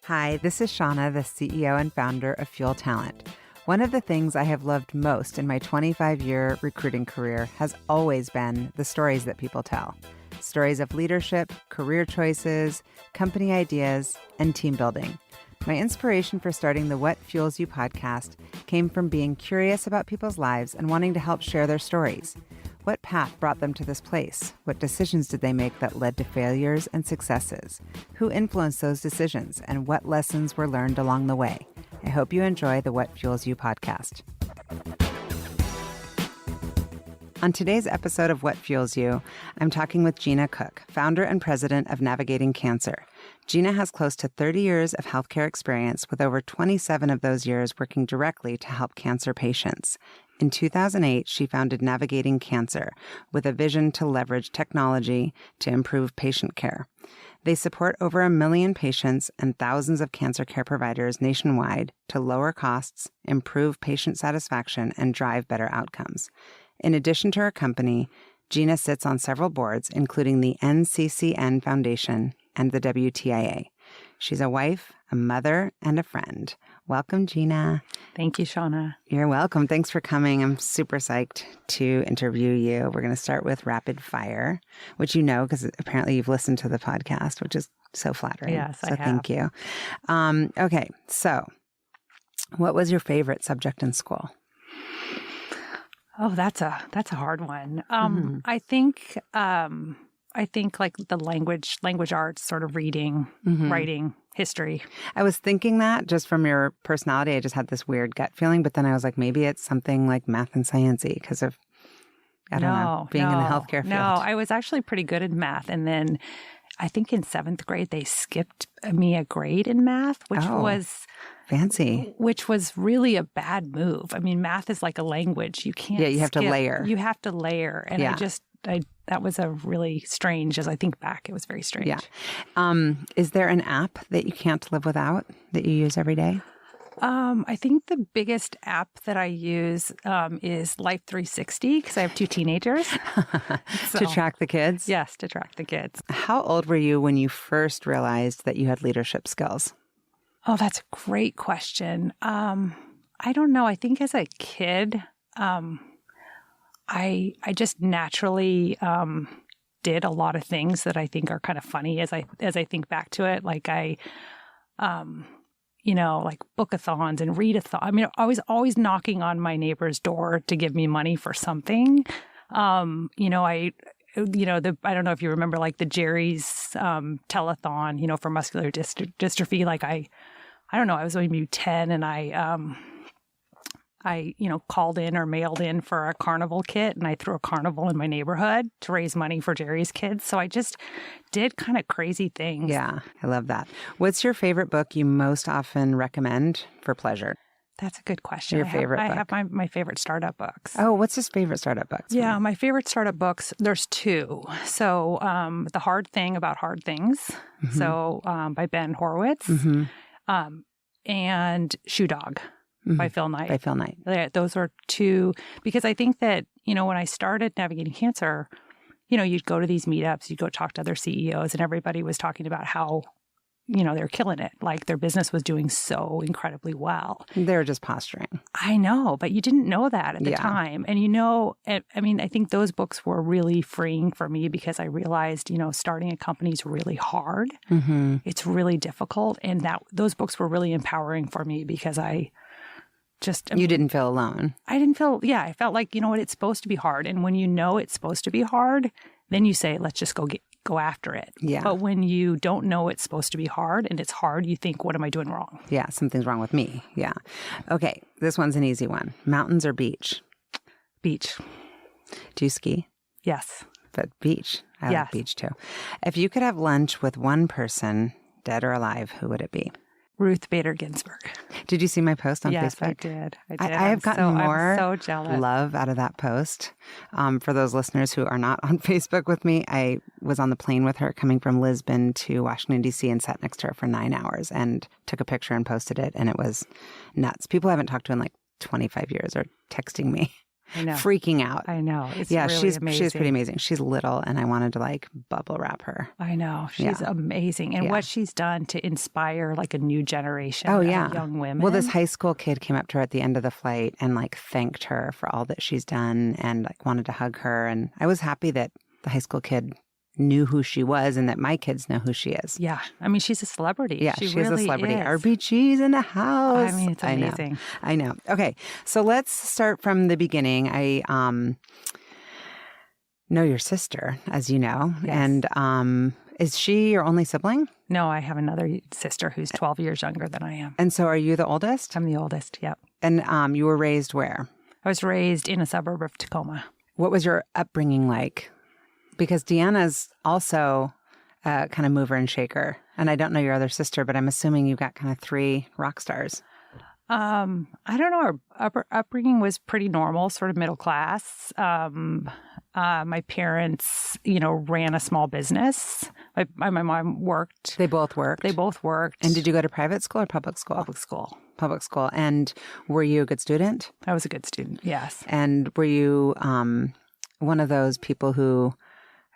Hi, this is Shauna, the CEO and founder of Fuel Talent. One of the things I have loved most in my 25-year recruiting career has always been the stories that people tell. Stories of leadership, career choices, company ideas, and team building. My inspiration for starting the What Fuels You podcast came from being curious about people's lives and wanting to help share their stories. What path brought them to this place? What decisions did they make that led to failures and successes? Who influenced those decisions, and what lessons were learned along the way? I hope you enjoy the What Fuels You podcast. On today's episode of What Fuels You, I'm talking with Gena Cook, founder and president of Navigating Cancer. Gena has close to 30 years of healthcare experience, with over 27 of those years working directly to help cancer patients. In 2008, she founded Navigating Cancer with a vision to leverage technology to improve patient care. They support over 1 million patients and thousands of cancer care providers nationwide to lower costs, improve patient satisfaction, and drive better outcomes. In addition to her company, Gena sits on several boards, including the NCCN Foundation and the WTIA. She's a wife, a mother, and a friend. Welcome, Gena. Thank you, Shauna. You're welcome. Thanks for coming. I'm super psyched to interview you. We're going to start with rapid fire, which you know because apparently you've listened to the podcast, which is so flattering. Yes, I have. Thank you. Okay, so what was your favorite subject in school? Oh, that's a hard one. I think like the language arts, sort of reading, writing, history. I was thinking that just from your personality, I just had this weird gut feeling, but then I was like, maybe it's something like math and science-y because of, I don't know, being in the healthcare field. No, I was actually pretty good in math. And then I think in 7th grade, they skipped me a grade in math, which was fancy, which was really a bad move. I mean, math is like a language. You can't you have to layer. You have to layer. And that was a really strange, as I think back, it was very strange. Yeah. Is there an app that you can't live without that you use every day? I think the biggest app that I use is Life 360 because I have 2 teenagers. To track the kids? Yes, to track the kids. How old were you when you first realized that you had leadership skills? Oh, that's a great question. I don't know. I think as a kid, I just naturally did a lot of things that I think are kind of funny as I think back to it. Like like book-a-thons and read-a-thon. I mean, I was always knocking on my neighbor's door to give me money for something. I don't know if you remember like the Jerry's telethon, for muscular dystrophy. Like I don't know, I was maybe 10 and I called in or mailed in for a carnival kit, and I threw a carnival in my neighborhood to raise money for Jerry's kids. So I just did kind of crazy things. Yeah, I love that. What's your favorite book you most often recommend for pleasure? That's a good question. Your favorite book? I have my favorite startup books. Oh, what's his favorite startup books? Yeah, my favorite startup books, there's 2. So The Hard Thing About Hard Things, so by Ben Horowitz, and Shoe Dog. By Phil Knight. By Phil Knight. Those are 2, because I think that, when I started Navigating Cancer, you'd go to these meetups, you'd go talk to other CEOs, and everybody was talking about how, they're killing it. Like their business was doing so incredibly well. They're just posturing. I know, but you didn't know that at the time. And I think those books were really freeing for me because I realized, starting a company is really hard. It's really difficult. And those books were really empowering for me because you didn't feel alone. I felt like, it's supposed to be hard. And when it's supposed to be hard, then you say, let's just go after it. Yeah. But when you don't know it's supposed to be hard and it's hard, you think, what am I doing wrong? Yeah, something's wrong with me. Yeah. Okay, this one's an easy one. Mountains or beach? Beach. Do you ski? Yes. But beach. I like beach too. If you could have lunch with one person, dead or alive, who would it be? Ruth Bader Ginsburg. Did you see my post on Facebook? Yes, I did. I have gotten more so jealous. Love out of that post. For those listeners who are not on Facebook with me, I was on the plane with her coming from Lisbon to Washington, D.C. and sat next to her for 9 hours and took a picture and posted it. And it was nuts. People I haven't talked to in like 25 years are texting me I know. freaking out. I know. It's really amazing. She's pretty amazing. She's little, and I wanted to like bubble wrap her. I know. She's amazing. And what she's done to inspire like a new generation of young women. Well, this high school kid came up to her at the end of the flight and like thanked her for all that she's done and like wanted to hug her. And I was happy that the high school kid knew who she was and that my kids know who she is. Yeah. I mean, she's a celebrity. Yeah, she she's really a celebrity. is. RBG's in the house. I mean, it's amazing. I know. Okay. So let's start from the beginning. I know your sister, as you know. Yes. And is she your only sibling? No, I have another sister who's 12 years younger than I am. And so are you the oldest? I'm the oldest, yep. And you were raised where? I was raised in a suburb of Tacoma. What was your upbringing like? Because Deanna's also kind of mover and shaker. And I don't know your other sister, but I'm assuming you've got kind of 3 rock stars. I don't know. Our upbringing was pretty normal, sort of middle class. My parents, ran a small business. My mom worked. They both worked? And did you go to private school or public school? Public school. Public school. And were you a good student? I was a good student, yes. And were you one of those people who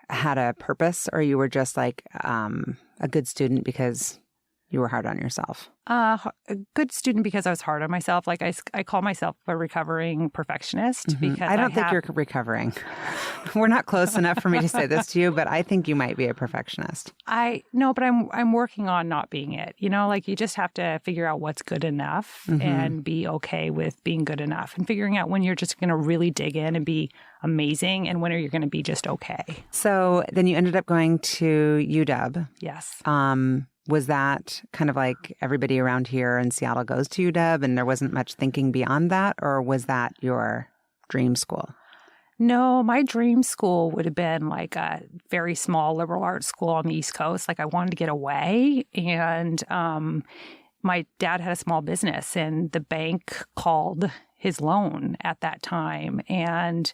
had a purpose, or you were just like a good student because you were hard on yourself? A good student because I was hard on myself. Like I call myself a recovering perfectionist because I don't think you're recovering. We're not close enough for me to say this to you, but I think you might be a perfectionist. No, but I'm working on not being it. Like you just have to figure out what's good enough and be okay with being good enough, and figuring out when you're just going to really dig in and be amazing and when are you going to be just okay. So then you ended up going to UW. Yes. Was that kind of like everybody around here in Seattle goes to UW and there wasn't much thinking beyond that? Or was that your dream school? No, my dream school would have been like a very small liberal arts school on the East Coast. Like I wanted to get away. And my dad had a small business and the bank called his loan at that time. And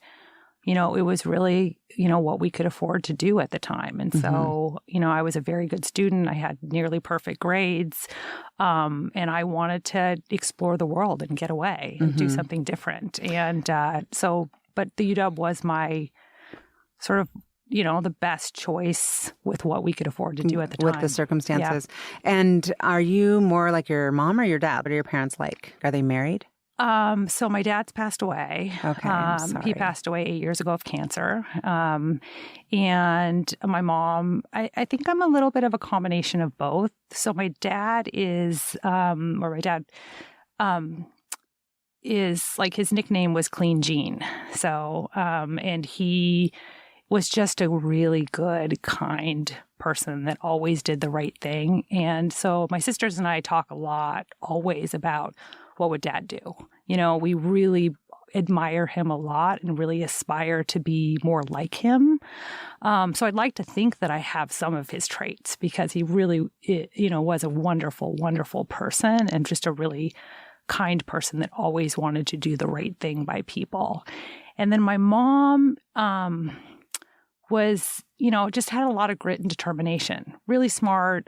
it was really, what we could afford to do at the time. And so, I was a very good student. I had nearly perfect grades. And I wanted to explore the world and get away and do something different. And but the UW was my sort of, the best choice with what we could afford to do at the time. With the circumstances. Yeah. And are you more like your mom or your dad? What are your parents like? Are they married? So my dad's passed away. Okay, I'm sorry. He passed away 8 years ago of cancer. And my mom, I think I'm a little bit of a combination of both. So my dad is like his nickname was Clean Gene. So, and he was just a really good, kind person that always did the right thing. And so my sisters and I talk a lot always about what would dad do? We really admire him a lot and really aspire to be more like him. So I'd like to think that I have some of his traits because he really, was a wonderful, wonderful person and just a really kind person that always wanted to do the right thing by people. And then my mom was, just had a lot of grit and determination, really smart,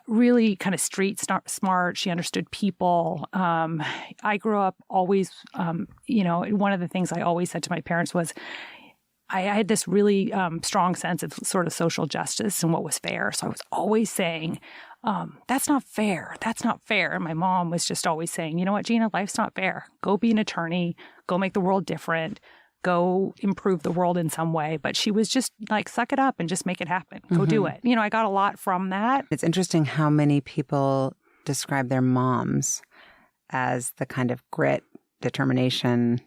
really kind of street smart. She understood people. I grew up always, one of the things I always said to my parents was I had this really strong sense of sort of social justice and what was fair. So I was always saying, that's not fair. That's not fair. And my mom was just always saying, you know what, Gena, life's not fair. Go be an attorney. Go make the world different. Go improve the world in some way. But she was just like, suck it up and just make it happen. Go do it. I got a lot from that. It's interesting how many people describe their moms as the kind of grit, determination.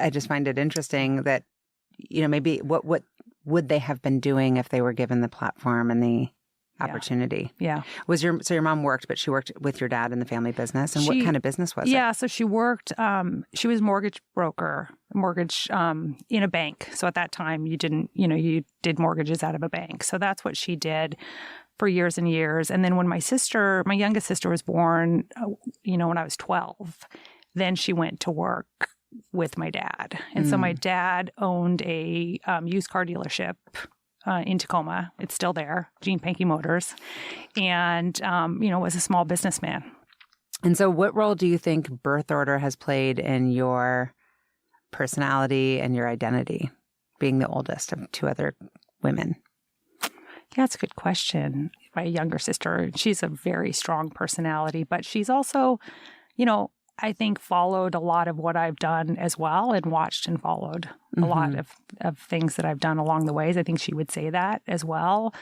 I just find it interesting that, maybe what would they have been doing if they were given the platform and the opportunity? Yeah. So your mom worked, but she worked with your dad in the family business. And what kind of business was it? Yeah. So she worked, she was mortgage broker, in a bank. So at that time you did mortgages out of a bank. So that's what she did for years and years. And then when my youngest sister was born, when I was 12, then she went to work with my dad. And so my dad owned a used car dealership in Tacoma. It's still there, Gene Pankey Motors, and, was a small businessman. And so what role do you think birth order has played in your personality and your identity, being the oldest of two other women? Yeah, that's a good question. My younger sister, she's a very strong personality, but she's also, I think followed a lot of what I've done as well and watched and followed a lot of things that I've done along the ways. I think she would say that as well,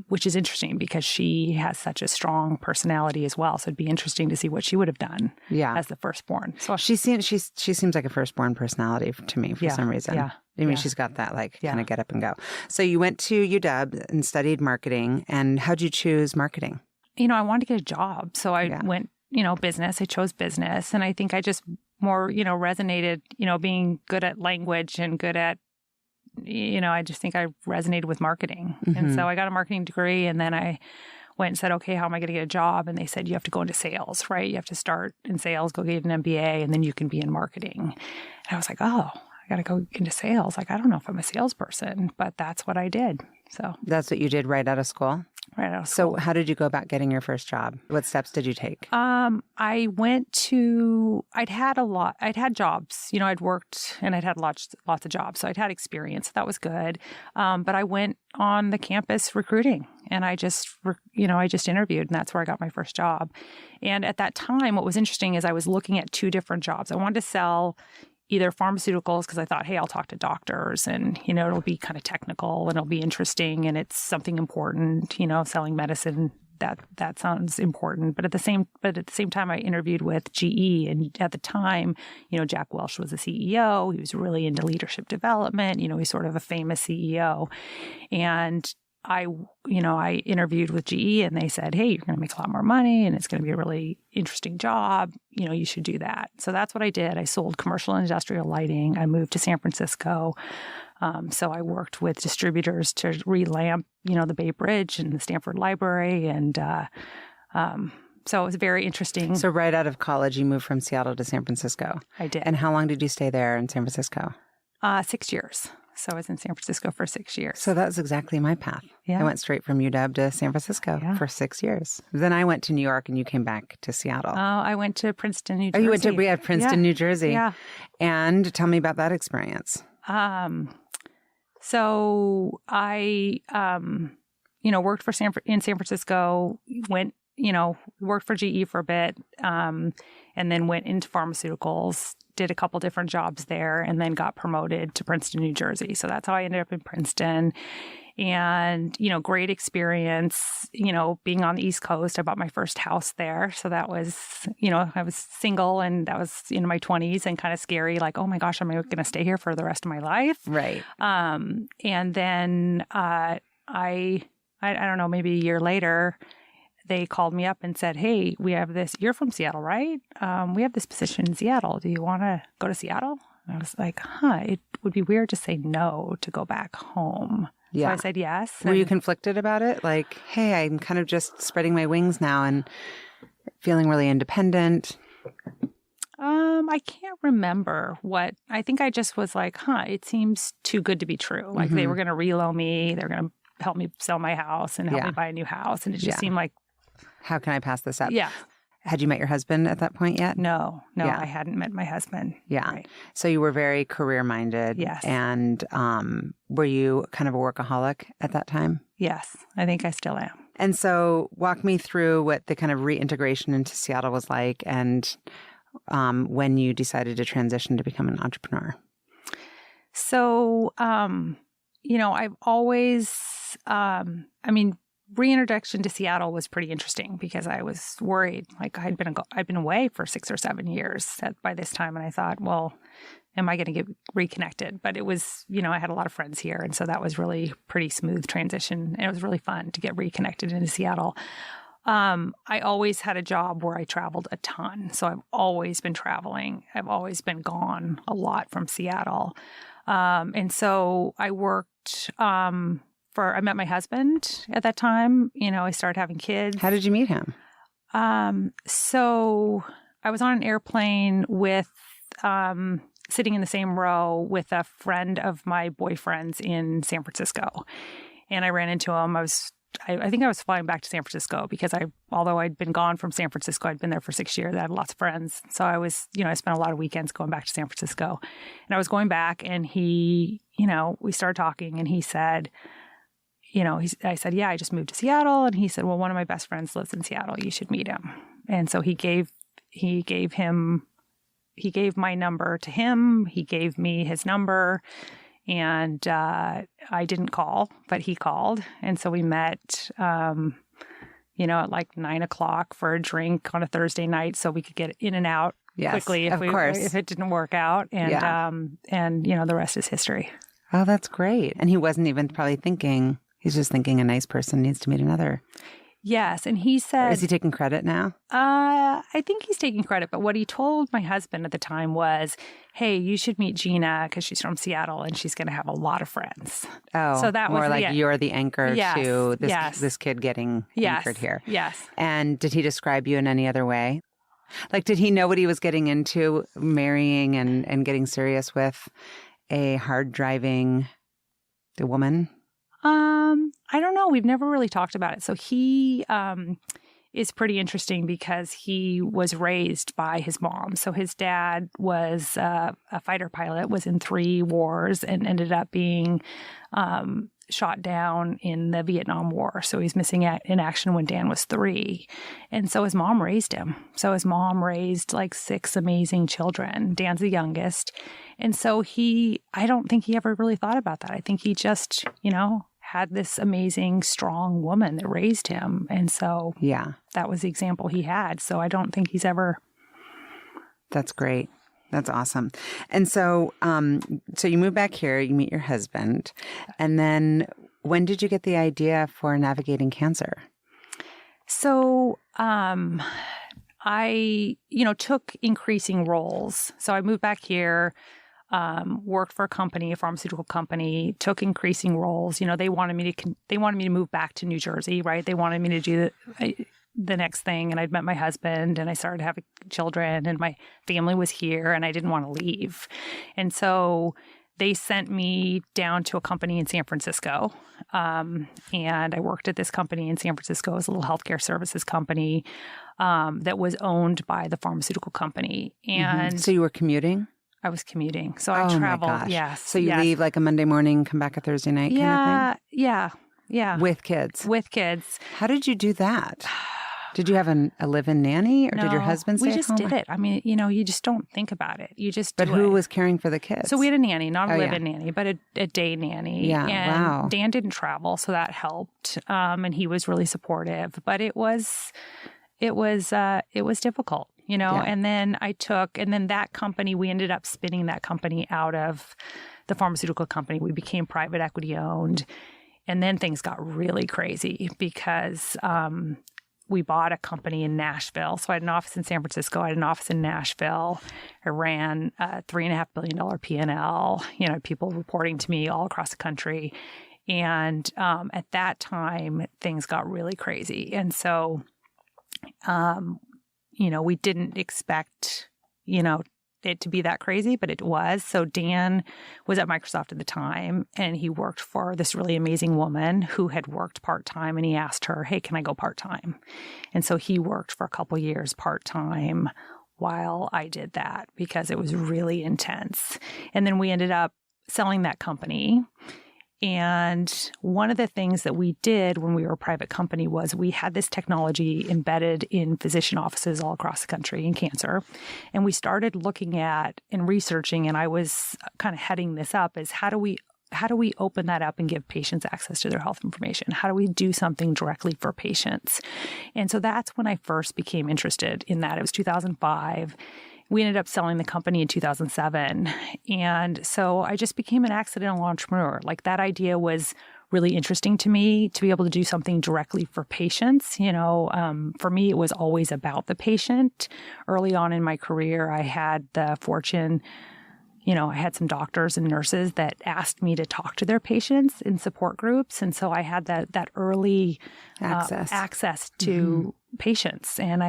which is interesting because she has such a strong personality as well. So it'd be interesting to see what she would have done as the firstborn. So she seems like a firstborn personality to me for some reason. Yeah. I mean, she's got that kind of get up and go. So you went to UW and studied marketing. And how'd you choose marketing? I wanted to get a job. So I went, business. I chose business. And I think I just more, resonated, being good at language and good at, I just think I resonated with marketing. And so I got a marketing degree and then I went and said, okay, how am I going to get a job? And they said, you have to go into sales, right? You have to start in sales, go get an MBA, and then you can be in marketing. And I was like, oh, I got to go into sales. Like, I don't know if I'm a salesperson, but that's what I did. So that's what you did right out of school? Right out of school. So how did you go about getting your first job? What steps did you take? I'd had jobs, I'd worked and I'd had lots of jobs. So I'd had experience. That was good. But I went on the campus recruiting and I just interviewed and that's where I got my first job. And at that time, what was interesting is I was looking at two different jobs. I wanted to sell either pharmaceuticals because I thought, hey, I'll talk to doctors and, it'll be kind of technical and it'll be interesting and it's something important, selling medicine, that sounds important. But at the same time, I interviewed with GE and at the time, Jack Welch was the CEO. He was really into leadership development. He's sort of a famous CEO. And I interviewed with GE and they said, hey, you're going to make a lot more money and it's going to be a really interesting job. You should do that. So that's what I did. I sold commercial and industrial lighting. I moved to San Francisco. So I worked with distributors to relamp, the Bay Bridge and the Stanford Library. And so it was very interesting. So right out of college, you moved from Seattle to San Francisco. I did. And how long did you stay there in San Francisco? 6 years. So I was in San Francisco for 6 years. So that's exactly my path. Yeah. I went straight from UW to San Francisco for 6 years. Then I went to New York and you came back to Seattle. Oh, I went to Princeton, New Jersey. Oh, you went to Princeton, New Jersey. Yeah. And tell me about that experience. So I, worked in San Francisco, worked for GE for a bit, and then went into pharmaceuticals, did a couple different jobs there, and then got promoted to Princeton, New Jersey. So that's how I ended up in Princeton. And, great experience, being on the East Coast. I bought my first house there. So that was, I was single and that was in my 20s and kind of scary. Like, oh my gosh, am I going to stay here for the rest of my life? Right. And then I don't know, maybe a year later, they called me up and said, hey, we have this, you're from Seattle, right? We have this position in Seattle. Do you want to go to Seattle? And I was like, it would be weird to say no to go back home. Yeah. So I said yes. Were you conflicted about it? Like, hey, I'm kind of just spreading my wings now and feeling really independent. I can't remember what, I think I just was like, it seems too good to be true. Like they were going to reload me. They were going to help me sell my house and help me buy a new house. And it just seemed like, how can I pass this up? Yeah. Had you met your husband at that point yet? No, I hadn't met my husband. Yeah. Right. So you were very career-minded. Yes. And were you kind of a workaholic at that time? Yes, I think I still am. And so walk me through what the kind of reintegration into Seattle was like and when you decided to transition to become an entrepreneur. So, I've always, reintroduction to Seattle was pretty interesting because I was worried. Like I'd been away for 6 or 7 years by this time, and I thought, well, am I going to get reconnected? But it was, I had a lot of friends here, and so that was really pretty smooth transition, and it was really fun to get reconnected into Seattle. I always had a job where I traveled a ton, so I've always been traveling. I've always been gone a lot from Seattle, and so I worked. I met my husband at that time. I started having kids. How did you meet him? So I was on an airplane with, sitting in the same row with a friend of my boyfriend's in San Francisco. And I ran into him. I was I think I was flying back to San Francisco because although I'd been gone from San Francisco, I'd been there for 6 years. I had lots of friends. So I was, I spent a lot of weekends going back to San Francisco. And I was going back and he, we started talking and he said, I said, yeah, I just moved to Seattle. And he said, well, one of my best friends lives in Seattle. You should meet him. And so he gave my number to him. He gave me his number. And I didn't call, but he called. And so we met, at like 9:00 for a drink on a Thursday night so we could get in and out quickly if it didn't work out. And, the rest is history. Oh, that's great. And he wasn't even probably thinking, he's just thinking a nice person needs to meet another. Yes. And he said... Is he taking credit now? I think he's taking credit. But what he told my husband at the time was, hey, you should meet Gena because she's from Seattle and she's going to have a lot of friends. Oh, so that was like you're the anchor to this kid getting anchored here. Yes. And did he describe you in any other way? Like, did he know what he was getting into, marrying and getting serious with a hard-driving woman? I don't know. We've never really talked about it. So he is pretty interesting because he was raised by his mom. So his dad was a fighter pilot, was in 3 wars, and ended up being shot down in the Vietnam War. So he's missing in action when Dan was 3. And so his mom raised him. So his mom raised like 6 amazing children. Dan's the youngest. And so I don't think he ever really thought about that. I think he just, had this amazing, strong woman that raised him. And so that was the example he had. So I don't think he's ever... That's great. That's awesome. And so so you move back here, you meet your husband. And then when did you get the idea for navigating cancer? So I, took increasing roles. So I moved back here, worked for a pharmaceutical company, took increasing roles. They wanted me to move back to New Jersey, right? They wanted me to do the next thing. And I'd met my husband and I started having children and my family was here and I didn't want to leave. And so they sent me down to a company in San Francisco. And I worked at this company in San Francisco. It was a little healthcare services company that was owned by the pharmaceutical company. And so you were commuting? I was commuting. So I traveled. My gosh. Yes. So you leave like a Monday morning, come back a Thursday night kind of thing? Yeah. With kids? With kids. How did you do that? Did you have a live-in nanny or did your husband stay at home? We just did it. I mean, you just don't think about it. You just do But who was caring for the kids? So we had a nanny, not a live-in nanny, but a day nanny. Yeah, and wow. Dan didn't travel, so that helped. And he was really supportive. But it was difficult, And then and then that company, we ended up spinning that company out of the pharmaceutical company. We became private equity owned. And then things got really crazy because we bought a company in Nashville. So I had an office in San Francisco. I had an office in Nashville. I ran a $3.5 billion P&L, people reporting to me all across the country. And at that time, things got really crazy. And so, we didn't expect, it to be that crazy, but it was. So Dan was at Microsoft at the time, and he worked for this really amazing woman who had worked part-time, and he asked her, hey, can I go part-time? And so he worked for a couple years part-time while I did that because it was really intense. And then we ended up selling that company. And one of the things that we did when we were a private company was we had this technology embedded in physician offices all across the country in cancer. And we started looking at and researching, and I was kind of heading this up, is how do we open that up and give patients access to their health information? How do we do something directly for patients? And so that's when I first became interested in that. It was 2005. We ended up selling the company in 2007. And so I just became an accidental entrepreneur. Like that idea was really interesting to me to be able to do something directly for patients. For me, it was always about the patient. Early on in my career, I had the fortune, I had some doctors and nurses that asked me to talk to their patients in support groups. And so I had that early access to patients and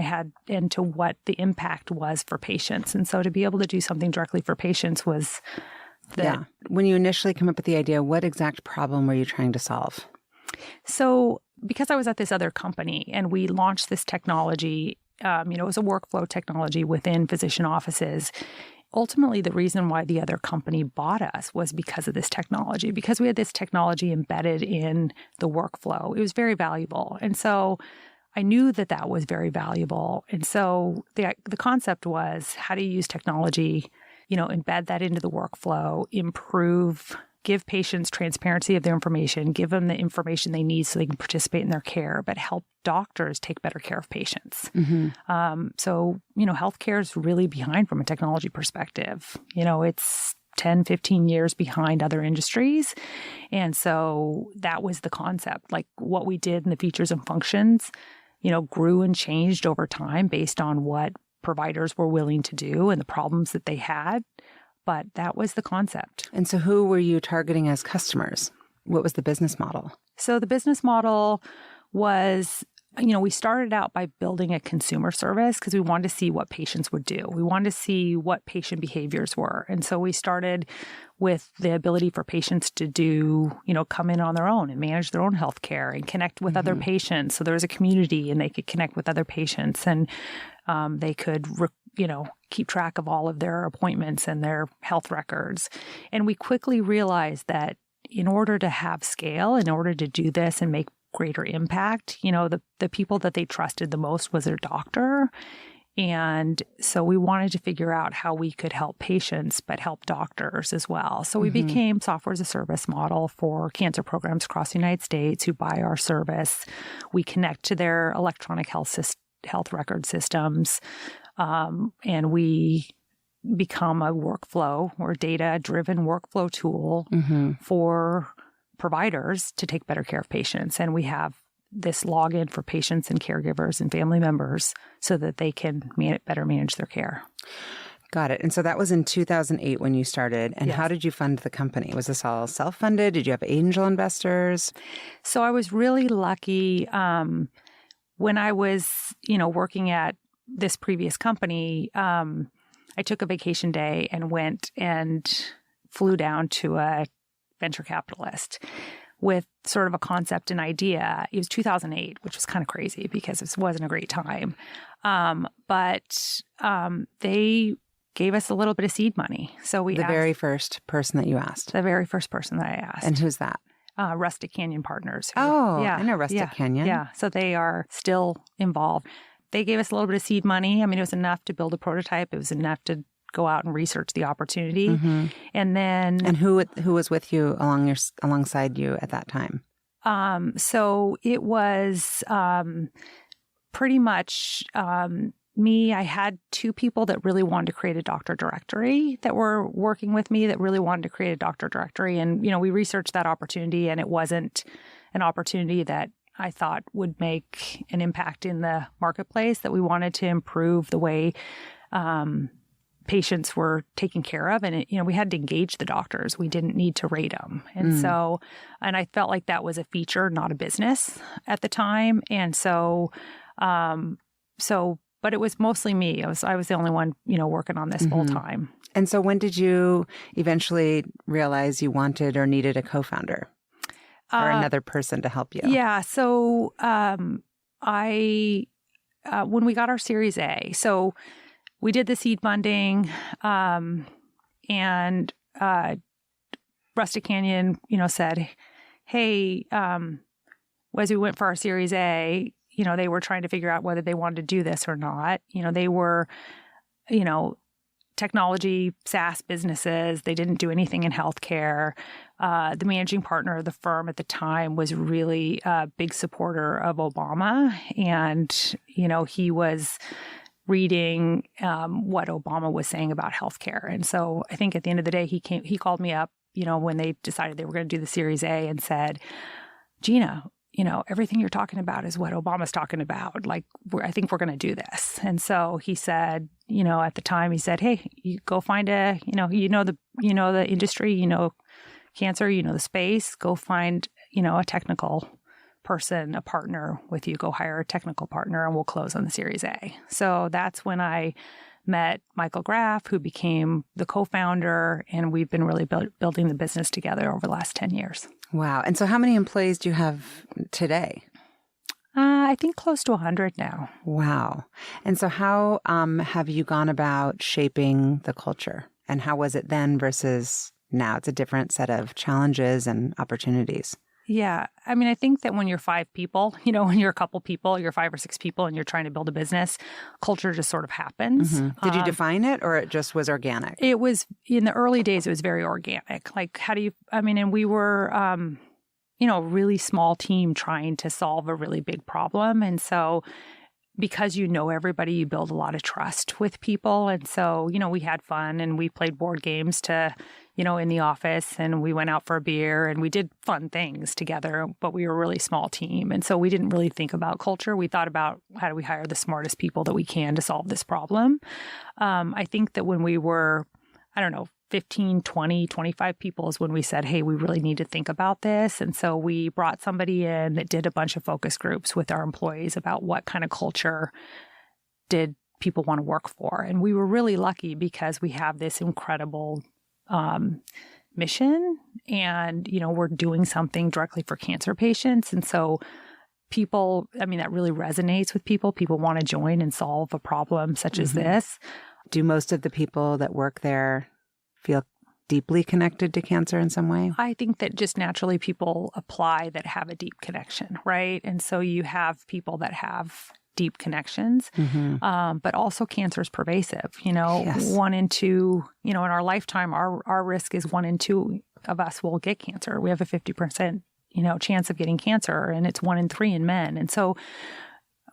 to what the impact was for patients. And so to be able to do something directly for patients was When you initially came up with the idea, what exact problem were you trying to solve? So because I was at this other company and we launched this technology, it was a workflow technology within physician offices. Ultimately, the reason why the other company bought us was because of this technology, because we had this technology embedded in the workflow. It was very valuable. And so I knew that that was very valuable. And so the concept was, how do you use technology, embed that into the workflow, give patients transparency of their information, give them the information they need so they can participate in their care, but help doctors take better care of patients. So, healthcare is really behind from a technology perspective. It's 10, 15 years behind other industries. And so that was the concept. Like what we did in the features and functions, grew and changed over time based on what providers were willing to do and the problems that they had. But that was the concept. And so who were you targeting as customers? What was the business model? So the business model was, we started out by building a consumer service because we wanted to see what patients would do. We wanted to see what patient behaviors were. And so we started with the ability for patients to do, come in on their own and manage their own health care and connect with other patients. So there was a community and they could connect with other patients and they could keep track of all of their appointments and their health records. And we quickly realized that in order to have scale, in order to do this and make greater impact, the people that they trusted the most was their doctor. And so we wanted to figure out how we could help patients, but help doctors as well. So we became software as a service model for cancer programs across the United States who buy our service. We connect to their electronic health record systems. And we become a workflow or data-driven workflow tool for providers to take better care of patients. And we have this login for patients and caregivers and family members so that they can better manage their care. Got it. And so that was in 2008 when you started. And how did you fund the company? Was this all self-funded? Did you have angel investors? So I was really lucky when I was, working at this previous company. I took a vacation day and went and flew down to a venture capitalist with sort of a concept and idea. It was 2008, which was kind of crazy because it wasn't a great time. But they gave us a little bit of seed money. So we The very first person that you asked? The very first person that I asked. And who's that? Rustic Canyon Partners. I know Rustic Canyon. Yeah, so they are still involved. They gave us a little bit of seed money. I mean, it was enough to build a prototype. It was enough to go out and research the opportunity. And then... And who was with you alongside you at that time? So it was pretty much me. I had two people that really wanted to create a doctor directory that were working with me that really wanted to create a doctor directory. And, we researched that opportunity and it wasn't an opportunity that I thought would make an impact in the marketplace, that we wanted to improve the way patients were taken care of. And, we had to engage the doctors. We didn't need to rate them. And so, and I felt like that was a feature, not a business at the time. And so, but it was mostly me. I was the only one, working on this full time. And so when did you eventually realize you wanted or needed a co-founder? Or another person to help you? Yeah. So when we got our Series A, so we did the seed funding and Rustic Canyon, said, hey, as we went for our Series A, they were trying to figure out whether they wanted to do this or not. They were, technology, SaaS businesses. They didn't do anything in healthcare. The managing partner of the firm at the time was really a big supporter of Obama. And, he was reading what Obama was saying about healthcare. And so I think at the end of the day, he called me up, when they decided they were going to do the Series A and said, Gena, everything you're talking about is what Obama's talking about. Like, I think we're going to do this. And so he said, at the time, he said, hey, you go find the industry, cancer, the space, go find, a technical person, a partner with you, go hire a technical partner and we'll close on the Series A. So that's when I met Michael Graff, who became the co-founder, and we've been really building the business together over the last 10 years. Wow. And so how many employees do you have today? I think close to 100 now. Wow. And so how have you gone about shaping the culture? And how was it then versus now? It's a different set of challenges and opportunities. Yeah. I mean, I think that when you're 5 people, when you're a couple people, you're 5 or 6 people and you're trying to build a business, culture just sort of happens. Mm-hmm. Did you define it or it just was organic? It was, in the early days, it was very organic. Like, and we were, a really small team trying to solve a really big problem. And so because you know everybody, you build a lot of trust with people. And so, we had fun and we played board games in the office, and we went out for a beer and we did fun things together, but we were a really small team. And so we didn't really think about culture. We thought about how do we hire the smartest people that we can to solve this problem. I think that when we were, 15, 20, 25 people is when we said, hey, we really need to think about this. And so we brought somebody in that did a bunch of focus groups with our employees about what kind of culture did people want to work for. And we were really lucky because we have this incredible mission and, we're doing something directly for cancer patients. And so people, that really resonates with people. People want to join and solve a problem such as this. Do most of the people that work there feel deeply connected to cancer in some way? I think that just naturally people apply that have a deep connection, right? And so you have people that have deep connections, but also cancer is pervasive. Yes. 1 in 2, in our lifetime, our risk is 1 in 2 of us will get cancer. We have a 50%, chance of getting cancer, and it's 1 in 3 in men. And so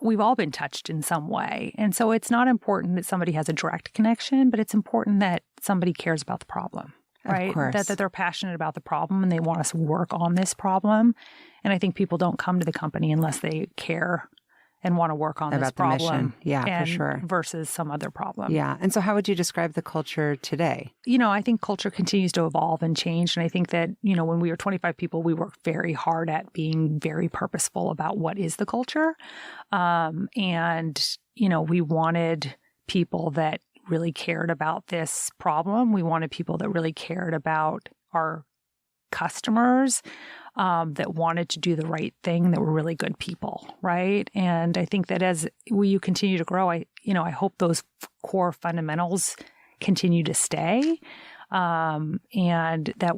we've all been touched in some way. And so it's not important that somebody has a direct connection, but it's important that somebody cares about the problem, right? Of course. That they're passionate about the problem and they want us to work on this problem. And I think people don't come to the company unless they care and want to work on this problem. About the mission. Yeah, for sure. Versus some other problem. Yeah. And so how would you describe the culture today? I think culture continues to evolve and change. And I think that, when we were 25 people, we worked very hard at being very purposeful about what is the culture. We wanted people that really cared about this problem. We wanted people that really cared about our customers, that wanted to do the right thing, that were really good people, right? And I think that as you continue to grow, I hope those core fundamentals continue to stay, and that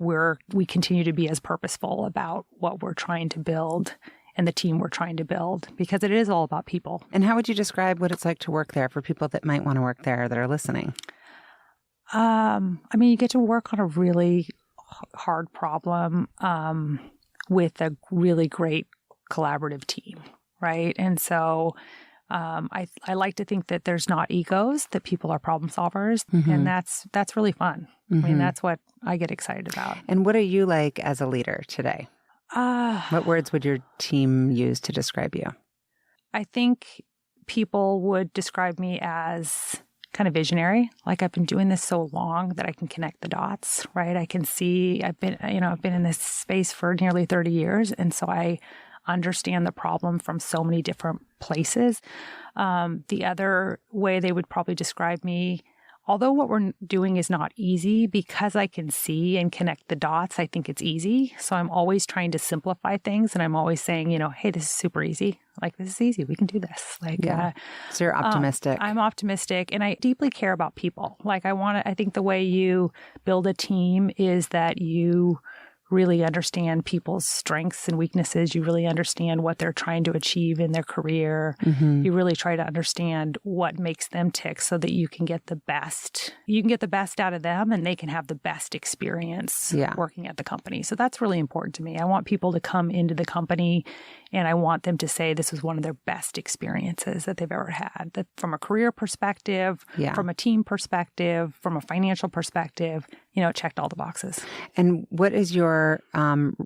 we continue to be as purposeful about what we're trying to build and the team we're trying to build, because it is all about people. And how would you describe what it's like to work there for people that might want to work there that are listening? You get to work on a really hard problem with a really great collaborative team, right? And so I like to think that there's not egos, that people are problem solvers, and that's really fun. That's what I get excited about. And what are you like as a leader today? What words would your team use to describe you? I think people would describe me as kind of visionary. Like, I've been doing this so long that I can connect the dots, right? I can see, I've been in this space for nearly 30 years. And so I understand the problem from so many different places. The other way they would probably describe me, although what we're doing is not easy, because I can see and connect the dots, I think it's easy. So I'm always trying to simplify things. And I'm always saying, hey, this is super easy. Like, this is easy. We can do this. So you're optimistic. I'm optimistic, and I deeply care about people. I think the way you build a team is that you really understand people's strengths and weaknesses. You really understand what they're trying to achieve in their career. You really try to understand what makes them tick so that you can get the best. You can get the best out of them, and they can have the best experience working at the company. So that's really important to me. I want people to come into the company, and I want them to say this was one of their best experiences that they've ever had. That from a career perspective, from a team perspective, from a financial perspective, it checked all the boxes. And what is your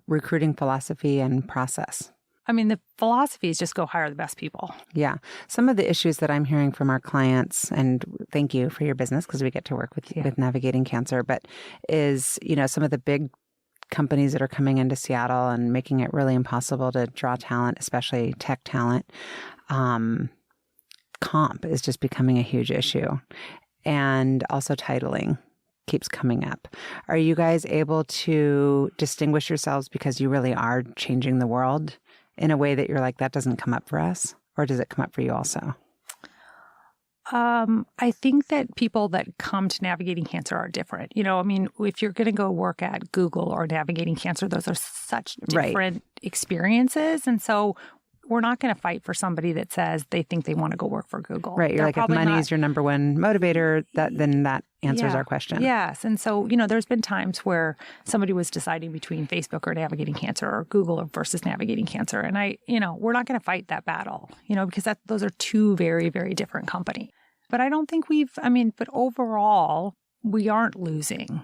recruiting philosophy and process? The philosophy is just go hire the best people. Yeah. Some of the issues that I'm hearing from our clients, and thank you for your business because we get to work with Navigating Cancer, but is, some of the big companies that are coming into Seattle and making it really impossible to draw talent, especially tech talent. Comp is just becoming a huge issue. And also titling keeps coming up. Are you guys able to distinguish yourselves because you really are changing the world in a way that you're like, that doesn't come up for us? Or does it come up for you also? I think that people that come to Navigating Cancer are different. I mean, if you're going to go work at Google or Navigating Cancer, those are such different experiences. And so we're not going to fight for somebody that says they think they want to go work for Google. Right. You're like, if money is your number one motivator, then that answers our question. Yes. And so, there's been times where somebody was deciding between Facebook or Navigating Cancer or Google versus Navigating Cancer. And we're not going to fight that battle, because those are two very, very different companies. But I don't think but overall, we aren't losing.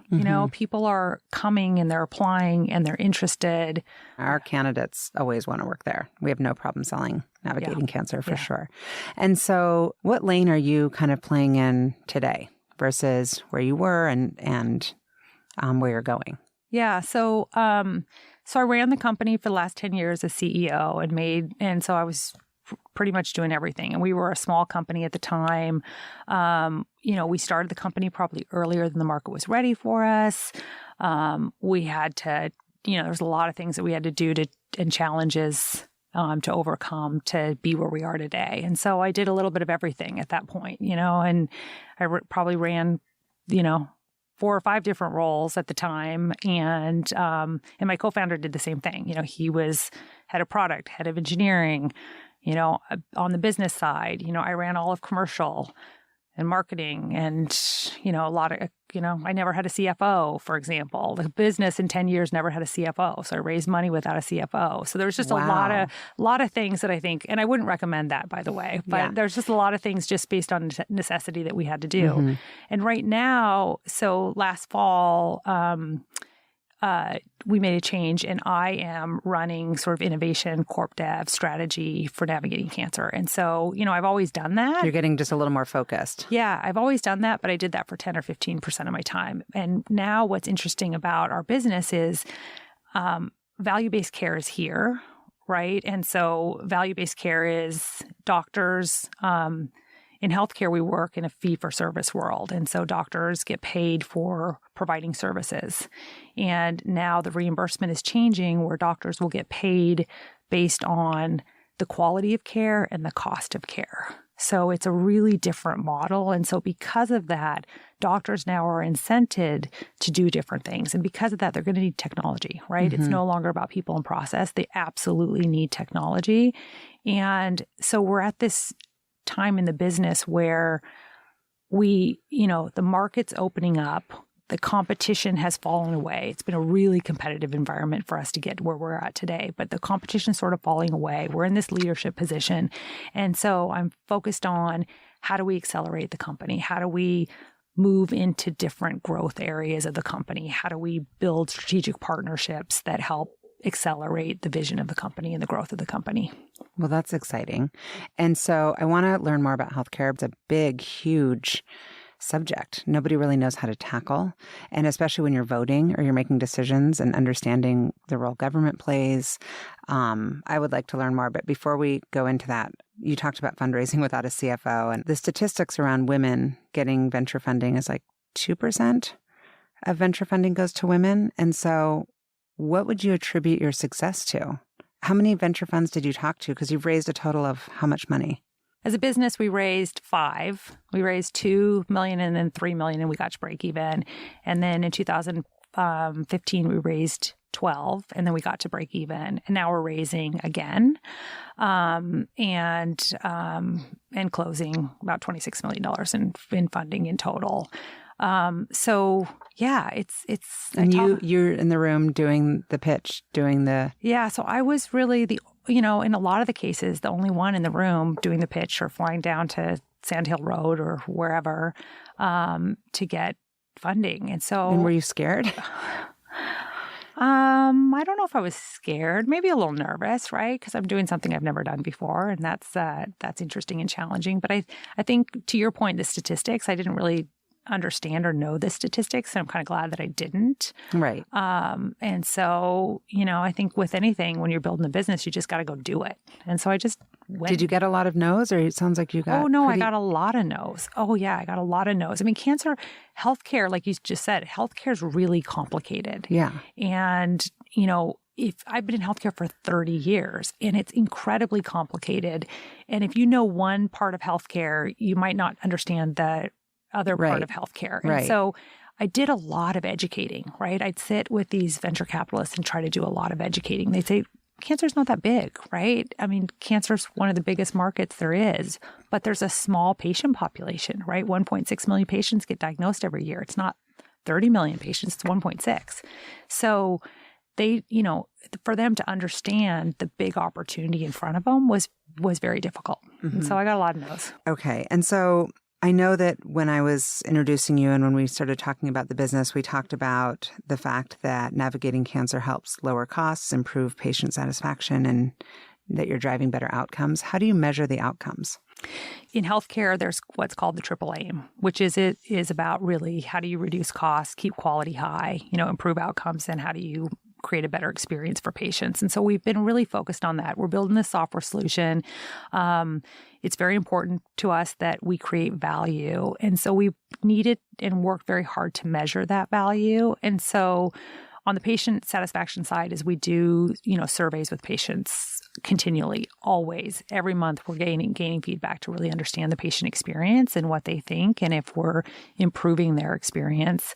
People are coming and they're applying and they're interested. Our candidates always want to work there. We have no problem selling Navigating Cancer for sure. And so what lane are you kind of playing in today versus where you were and where you're going? Yeah. So I ran the company for the last 10 years as CEO and so I was pretty much doing everything. And we were a small company at the time. We started the company probably earlier than the market was ready for us. We had to, there's a lot of things that we had to do and challenges to overcome to be where we are today. And so I did a little bit of everything at that point, and I probably ran, 4 or 5 different roles at the time. And my co-founder did the same thing. He was head of product, head of engineering. On the business side, I ran all of commercial and marketing and, a lot of, I never had a CFO, for example. The business in 10 years never had a CFO. So I raised money without a CFO. So there's just a lot of things that I think, and I wouldn't recommend that, by the way, but there's just a lot of things just based on necessity that we had to do. Mm-hmm. And right now, so last fall, we made a change and I am running sort of innovation, corp dev strategy for Navigating Cancer. And so, I've always done that. You're getting just a little more focused. Yeah, I've always done that, but I did that for 10 or 15% of my time. And now what's interesting about our business is value-based care is here, right? And so value-based care is doctors. In healthcare, we work in a fee-for-service world. And so doctors get paid for providing services. And now the reimbursement is changing where doctors will get paid based on the quality of care and the cost of care. So it's a really different model. And so because of that, doctors now are incented to do different things. And because of that, they're going to need technology, right? Mm-hmm. It's no longer about people and process. They absolutely need technology. And so we're at this time in the business where the market's opening up, the competition has fallen away. It's been a really competitive environment for us to get where we're at today, but the competition's sort of falling away. We're in this leadership position. And so I'm focused on how do we accelerate the company? How do we move into different growth areas of the company? How do we build strategic partnerships that help accelerate the vision of the company and the growth of the company? Well, that's exciting. And so I want to learn more about healthcare. It's a big, huge subject. Nobody really knows how to tackle. And especially when you're voting or you're making decisions and understanding the role government plays. I would like to learn more. But before we go into that, you talked about fundraising without a CFO. And the statistics around women getting venture funding is like 2% of venture funding goes to women. And so what would you attribute your success to? How many venture funds did you talk to? Because you've raised a total of how much money? As a business, we raised 5. We raised $2 million and then $3 million, and we got to break even. And then in 2015, we raised 12, and then we got to break even. And now we're raising again, and closing about $26 million in funding in total. So yeah, it's. And you're in the room doing the pitch, Yeah. So I was really in a lot of the cases, the only one in the room doing the pitch or flying down to Sand Hill Road or wherever, to get funding. And so. And were you scared? I don't know if I was scared, maybe a little nervous, right? Because I'm doing something I've never done before, and that's interesting and challenging. But I think to your point, the statistics, I didn't really understand or know the statistics, and I'm kind of glad that I didn't. Right. And so, I think with anything, when you're building a business, you just got to go do it. And so I just went. Did you get a lot of no's, or it sounds like you got? Oh, no, I got a lot of no's. Oh, yeah, I got a lot of no's. I mean, healthcare, like you just said, healthcare is really complicated. Yeah. And, if I've been in healthcare for 30 years and it's incredibly complicated. And if you know one part of healthcare, you might not understand the other part of healthcare. And so I did a lot of educating, right? I'd sit with these venture capitalists and try to do a lot of educating. They'd say, cancer's not that big, right? I mean, cancer's one of the biggest markets there is, but there's a small patient population, right? 1.6 million patients get diagnosed every year. It's not 30 million patients, it's 1.6. So they, for them to understand the big opportunity in front of them was very difficult. Mm-hmm. And so I got a lot of no's. Okay. And so I know that when I was introducing you and when we started talking about the business, we talked about the fact that navigating cancer helps lower costs, improve patient satisfaction, and that you're driving better outcomes. How do you measure the outcomes? In healthcare, there's what's called the triple aim, which is about really how do you reduce costs, keep quality high, improve outcomes, and how do you create a better experience for patients. And so we've been really focused on that. We're building this software solution. It's very important to us that we create value. And so we needed and worked very hard to measure that value. And so on the patient satisfaction side, as we do, surveys with patients continually, always, every month, we're gaining feedback to really understand the patient experience and what they think, and if we're improving their experience.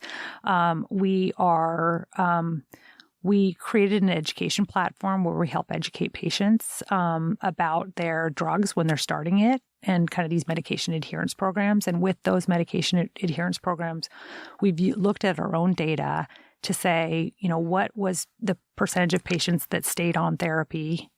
We created an education platform where we help educate patients about their drugs when they're starting it and kind of these medication adherence programs. And with those medication adherence programs, we've looked at our own data to say, what was the percentage of patients that stayed on therapy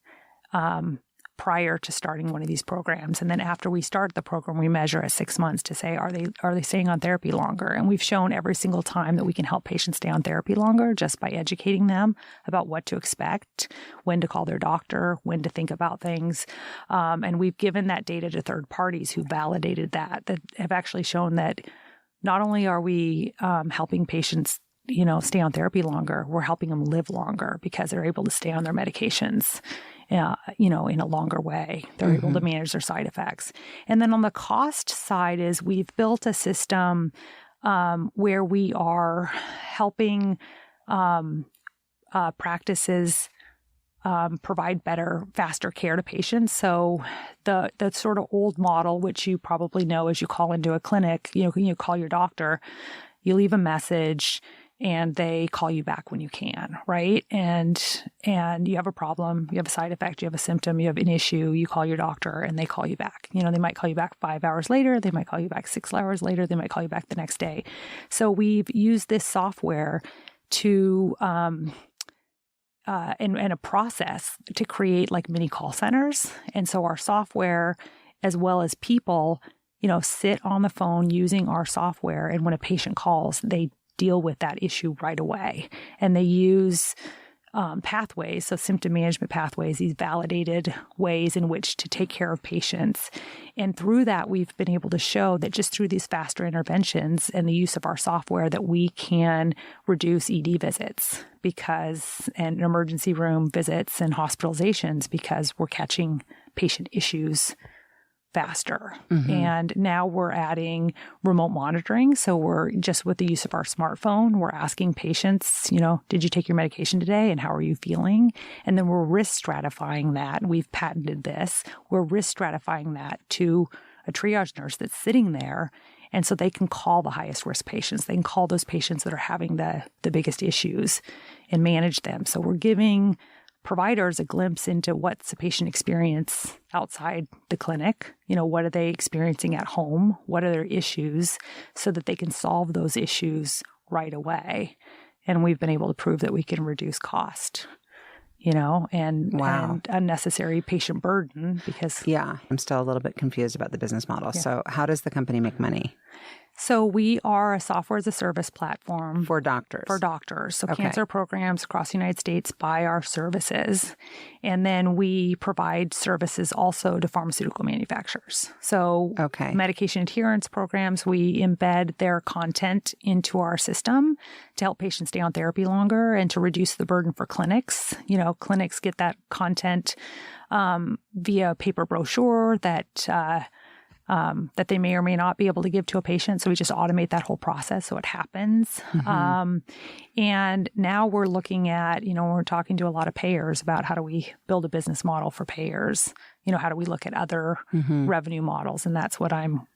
prior to starting one of these programs. And then after we start the program, we measure at 6 months to say, are they staying on therapy longer? And we've shown every single time that we can help patients stay on therapy longer just by educating them about what to expect, when to call their doctor, when to think about things. And we've given that data to third parties who validated that have actually shown that not only are we helping patients stay on therapy longer, we're helping them live longer because they're able to stay on their medications in a longer way. They're able to manage their side effects. And then on the cost side is we've built a system where we are helping practices provide better, faster care to patients. So the sort of old model, which you probably know as you call into a clinic, you call your doctor, you leave a message, and they call you back when you can, right? And you have a problem, you have a side effect, you have a symptom, you have an issue, you call your doctor and they call you back. They might call you back 5 hours later, they might call you back 6 hours later, they might call you back the next day. So we've used this software to and a process to create like mini call centers. And so our software, as well as people, sit on the phone using our software. And when a patient calls, they deal with that issue right away. And they use pathways, so symptom management pathways, these validated ways in which to take care of patients. And through that, we've been able to show that just through these faster interventions and the use of our software that we can reduce ED visits and emergency room visits and hospitalizations because we're catching patient issues faster. Mm-hmm. And now we're adding remote monitoring. So we're just with the use of our smartphone, we're asking patients, did you take your medication today and how are you feeling? And then we're risk stratifying that. We've patented this. We're risk stratifying that to a triage nurse that's sitting there. And so they can call the highest risk patients. They can call those patients that are having the biggest issues and manage them. So we're giving providers a glimpse into what's the patient experience outside the clinic. What are they experiencing at home? What are their issues so that they can solve those issues right away? And we've been able to prove that we can reduce cost, and unnecessary patient burden because... Yeah, I'm still a little bit confused about the business model. Yeah. So how does the company make money? So we are a software as a service platform. For doctors? For doctors. So cancer programs across the United States buy our services. And then we provide services also to pharmaceutical manufacturers. So medication adherence programs, we embed their content into our system to help patients stay on therapy longer and to reduce the burden for clinics. Clinics get that content via paper brochure that that they may or may not be able to give to a patient. So we just automate that whole process so it happens. And now we're looking at, we're talking to a lot of payers about how do we build a business model for payers? How do we look at other revenue models? And that's what I'm,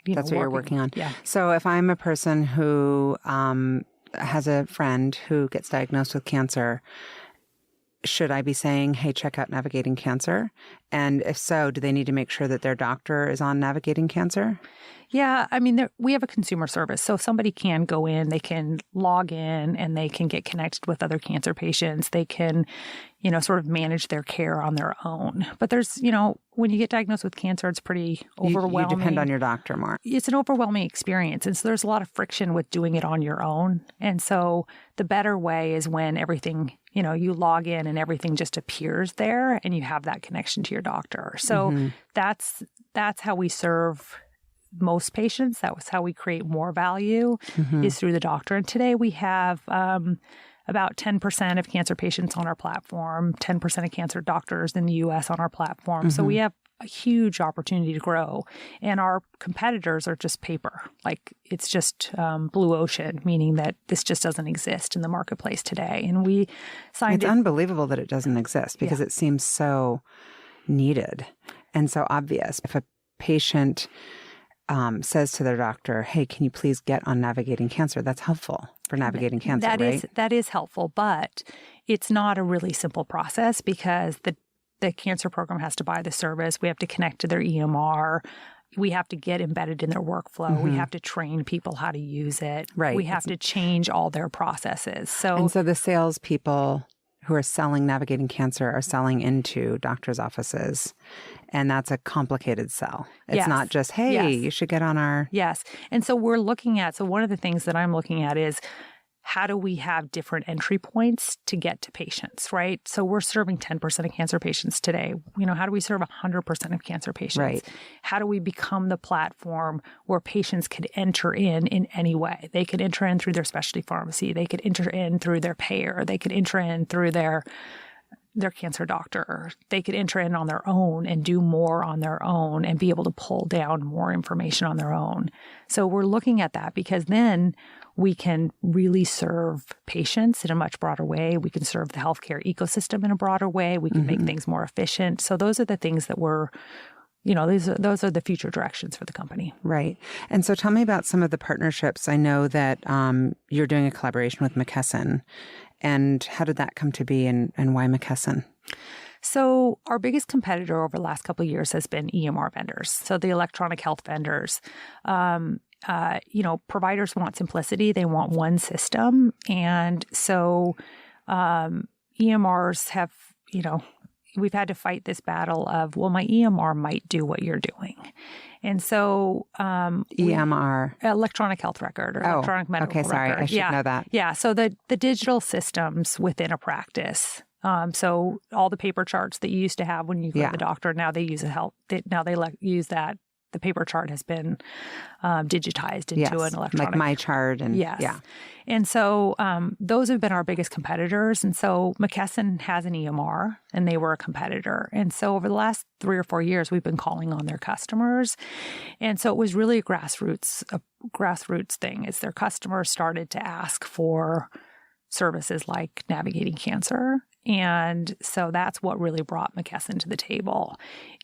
that's what you're working on. Yeah. So if I'm a person who has a friend who gets diagnosed with cancer, should I be saying, hey, check out Navigating Cancer? And if so, do they need to make sure that their doctor is on Navigating Cancer? Yeah. I mean, we have a consumer service. So somebody can go in, they can log in, and they can get connected with other cancer patients. They can, sort of manage their care on their own. But there's, when you get diagnosed with cancer, it's pretty overwhelming. You depend on your doctor more. It's an overwhelming experience. And so there's a lot of friction with doing it on your own. And so the better way is when everything, you log in and everything just appears there and you have that connection to your doctor. So that's how we serve most patients. That was how we create more value is through the doctor. And today we have about 10% of cancer patients on our platform, 10% of cancer doctors in the U.S. on our platform. So we have a huge opportunity to grow. And our competitors are just paper. Like it's just blue ocean, meaning that this just doesn't exist in the marketplace today. And we signed It's unbelievable that it doesn't exist because it seems so needed and so obvious. If a patient says to their doctor, hey, can you please get on Navigating Cancer? That's helpful for navigating cancer, right? That is helpful, but it's not a really simple process because the cancer program has to buy the service. We have to connect to their EMR. We have to get embedded in their workflow. We have to train people how to use it. Right. We have to change all their processes. So the salespeople who are selling Navigating Cancer are selling into doctors' offices. And that's a complicated sell. It's not just, hey, you should get on our... Yes. And so one of the things that I'm looking at is how do we have different entry points to get to patients, right? So we're serving 10% of cancer patients today. How do we serve 100% of cancer patients? Right. How do we become the platform where patients could enter in any way? They could enter in through their specialty pharmacy. They could enter in through their payer. They could enter in through their cancer doctor. They could enter in on their own and do more on their own and be able to pull down more information on their own. So we're looking at that because then we can really serve patients in a much broader way. We can serve the healthcare ecosystem in a broader way. We can make things more efficient. So those are the things that those are the future directions for the company. Right. And so tell me about some of the partnerships. I know that you're doing a collaboration with McKesson. And how did that come to be and why McKesson? So our biggest competitor over the last couple of years has been EMR vendors. So the electronic health vendors. Providers want simplicity. They want one system. And so EMRs have, we've had to fight this battle of, well, my EMR might do what you're doing. And so EMR, electronic health record or electronic medical record. Okay, sorry, I should know that. Yeah, so the digital systems within a practice. So all the paper charts that you used to have when you go to the doctor, now they use use that. The paper chart has been digitized into an electronic. Like my chart. And And so those have been our biggest competitors. And so McKesson has an EMR and they were a competitor. And so over the last 3 or 4 years, we've been calling on their customers. And so it was really a grassroots thing as their customers started to ask for services like Navigating Cancer. And so that's what really brought McKesson to the table.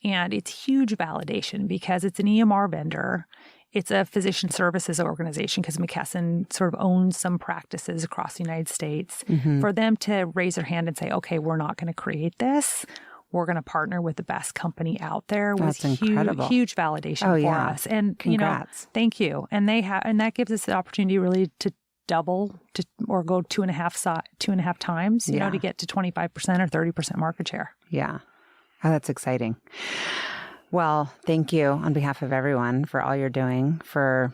And it's huge validation because it's an EMR vendor. It's a physician services organization because McKesson sort of owns some practices across the United States. For them to raise their hand and say, okay, we're not going to create this. We're going to partner with the best company out there was incredible. Huge validation for us. And, congrats. Thank you. And that gives us the opportunity really to double or go 2.5 times, to get to 25% or 30% market share. Yeah. Oh, that's exciting. Well, thank you on behalf of everyone for all you're doing for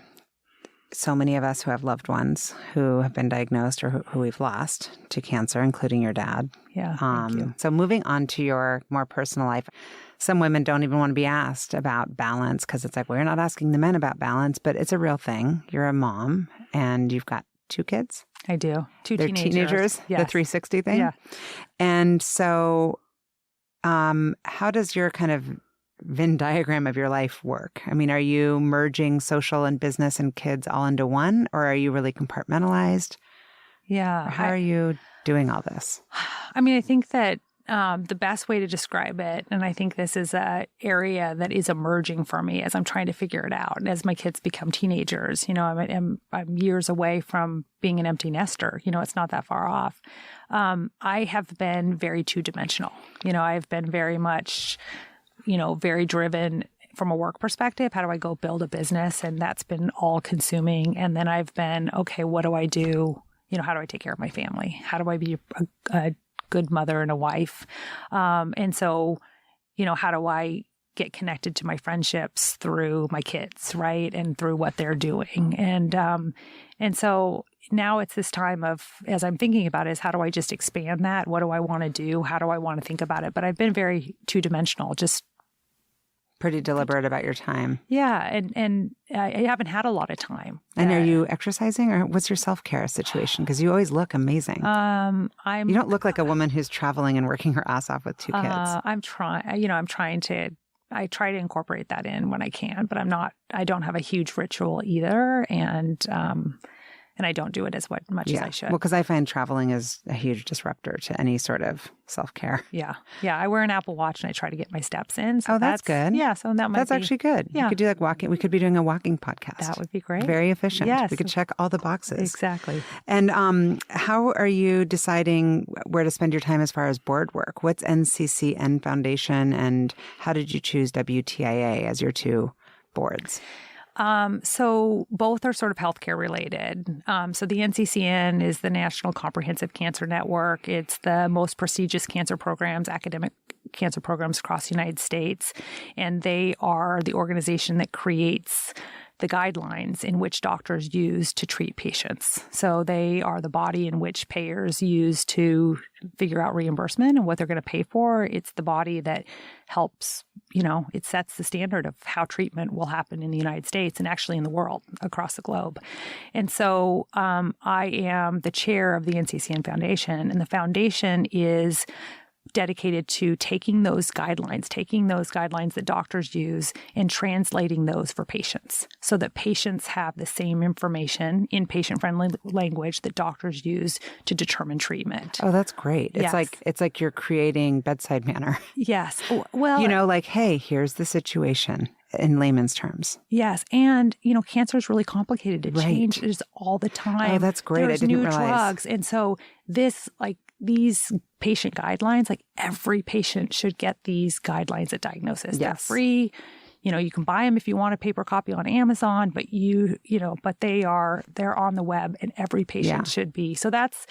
so many of us who have loved ones who have been diagnosed or who we've lost to cancer, including your dad. Yeah. Thank you. So moving on to your more personal life, some women don't even want to be asked about balance because it's like, we're not asking the men about balance, but it's a real thing. You're a mom and you've got 2 kids. I do. They're teenagers. Yes. The 360 thing. Yeah. And so how does your kind of Venn diagram of your life work? I mean, are you merging social and business and kids all into one, or are you really compartmentalized? Yeah. Or how are you doing all this? I mean, I think that the best way to describe it, and I think this is an area that is emerging for me as I'm trying to figure it out. And as my kids become teenagers, I'm years away from being an empty nester. It's not that far off. I have been very two-dimensional. I've been very much, very driven from a work perspective. How do I go build a business? And that's been all consuming. And then I've been, okay, what do I do? How do I take care of my family? How do I be a good mother and a wife? And so, how do I get connected to my friendships through my kids, right? And through what they're doing. And so now it's this time of, as I'm thinking about it, is how do I just expand that? What do I want to do? How do I want to think about it? But I've been very two-dimensional, just pretty deliberate about your time. Yeah. And I haven't had a lot of time. And are you exercising, or what's your self-care situation? Because you always look amazing. You don't look like a woman who's traveling and working her ass off with 2 kids. I try to incorporate that in when I can, but I don't have a huge ritual either. And I don't do it as much as I should. Well, because I find traveling is a huge disruptor to any sort of self-care. Yeah. Yeah. I wear an Apple Watch and I try to get my steps in. So that's good. Yeah. So that's actually good. Yeah. You could do walking. We could be doing a walking podcast. That would be great. Very efficient. Yes. We could check all the boxes. Exactly. And how are you deciding where to spend your time as far as board work? What's NCCN Foundation, and how did you choose WTIA as your 2 boards? So both are sort of healthcare related. So the NCCN is the National Comprehensive Cancer Network. It's the most prestigious cancer programs, academic cancer programs across the United States. And they are the organization that creates the guidelines in which doctors use to treat patients. So they are the body in which payers use to figure out reimbursement and what they're going to pay for. It's the body that helps, it sets the standard of how treatment will happen in the United States and actually in the world across the globe. And so I am the chair of the NCCN Foundation, and the foundation is dedicated to taking those guidelines that doctors use and translating those for patients so that patients have the same information in patient-friendly language that doctors use to determine treatment. Oh, that's great. Yes. It's like you're creating bedside manner. Yes. Well, like, hey, here's the situation in layman's terms. Yes. And, cancer is really complicated. It changes all the time. Oh, that's great. There's I didn't new realize. drugs. And so these patient guidelines, every patient should get these guidelines at diagnosis. Yes. They're free. You can buy them if you want a paper copy on Amazon, but but they're on the web, and every patient should be. So that's,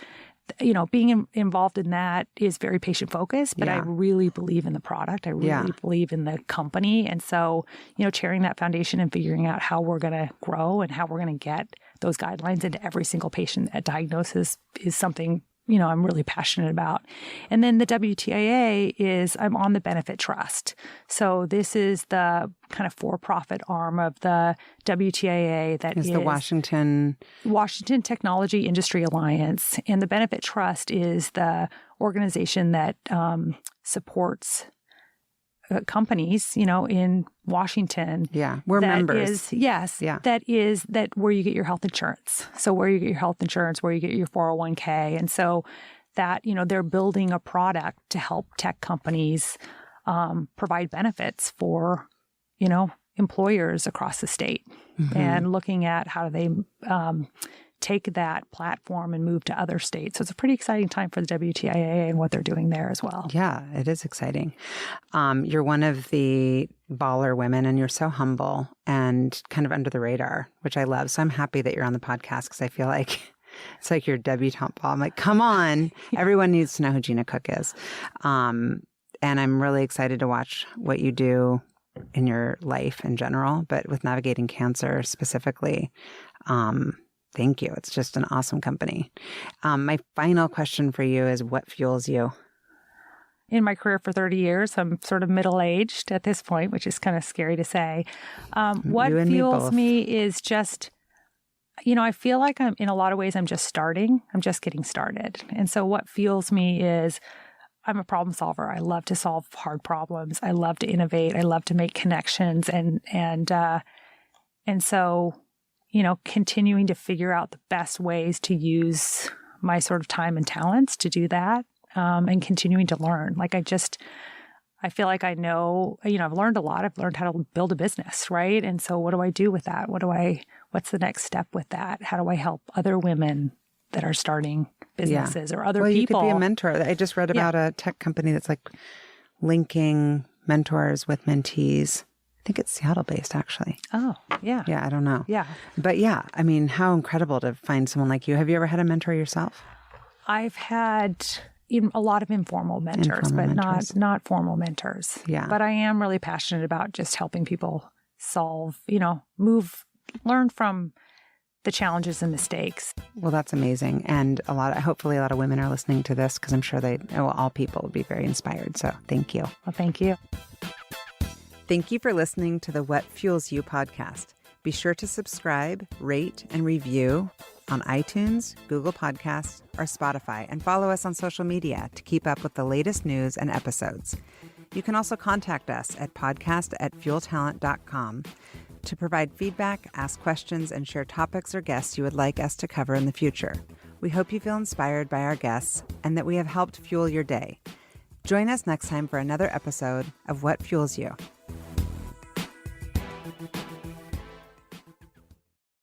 being involved in that is very patient focused, but I really believe in the product. I really believe in the company. And so, chairing that foundation and figuring out how we're going to grow and how we're going to get those guidelines into every single patient at diagnosis is something I'm really passionate about. And then the WTIA is I'm on the benefit trust. So this is the kind of for-profit arm of the WTIA that is the Washington Technology Industry Alliance. And the benefit trust is the organization that supports companies, in Washington. Yeah, we're members. That is where you get your health insurance. So where you get your health insurance, where you get your 401k. And so that, they're building a product to help tech companies provide benefits for, employers across the state, and looking at how do they take that platform and move to other states. So it's a pretty exciting time for the WTIA and what they're doing there as well. Yeah, it is exciting. You're one of the baller women, and you're so humble and kind of under the radar, which I love. So I'm happy that you're on the podcast, because I feel like it's like your debutante ball. I'm like, come on. Everyone needs to know who Gena Cook is. And I'm really excited to watch what you do in your life in general, but with Navigating Cancer specifically. Thank you. It's just an awesome company. My final question for you is, what fuels you? In my career for 30 years, I'm sort of middle-aged at this point, which is kind of scary to say. What fuels me is just, I feel like in a lot of ways, I'm just starting. I'm just getting started. And so what fuels me is I'm a problem solver. I love to solve hard problems. I love to innovate. I love to make connections. And so, continuing to figure out the best ways to use my sort of time and talents to do that, and continuing to learn. I feel like I know, I've learned a lot. I've learned how to build a business, right? And so what do I do with that? What's the next step with that? How do I help other women that are starting businesses or other people? You could be a mentor. I just read about a tech company that's like linking mentors with mentees. I think it's Seattle-based, actually. Oh, yeah. Yeah, I don't know. Yeah. But yeah, I mean, how incredible to find someone like you. Have you ever had a mentor yourself? I've had a lot of informal mentors, not formal mentors. Yeah. But I am really passionate about just helping people solve, learn from the challenges and mistakes. Well, that's amazing. And hopefully a lot of women are listening to this, because I'm sure all people will be very inspired. So thank you. Well, thank you. Thank you for listening to the What Fuels You podcast. Be sure to subscribe, rate, and review on iTunes, Google Podcasts, or Spotify, and follow us on social media to keep up with the latest news and episodes. You can also contact us at podcast@fueltalent.com to provide feedback, ask questions, and share topics or guests you would like us to cover in the future. We hope you feel inspired by our guests and that we have helped fuel your day. Join us next time for another episode of What Fuels You.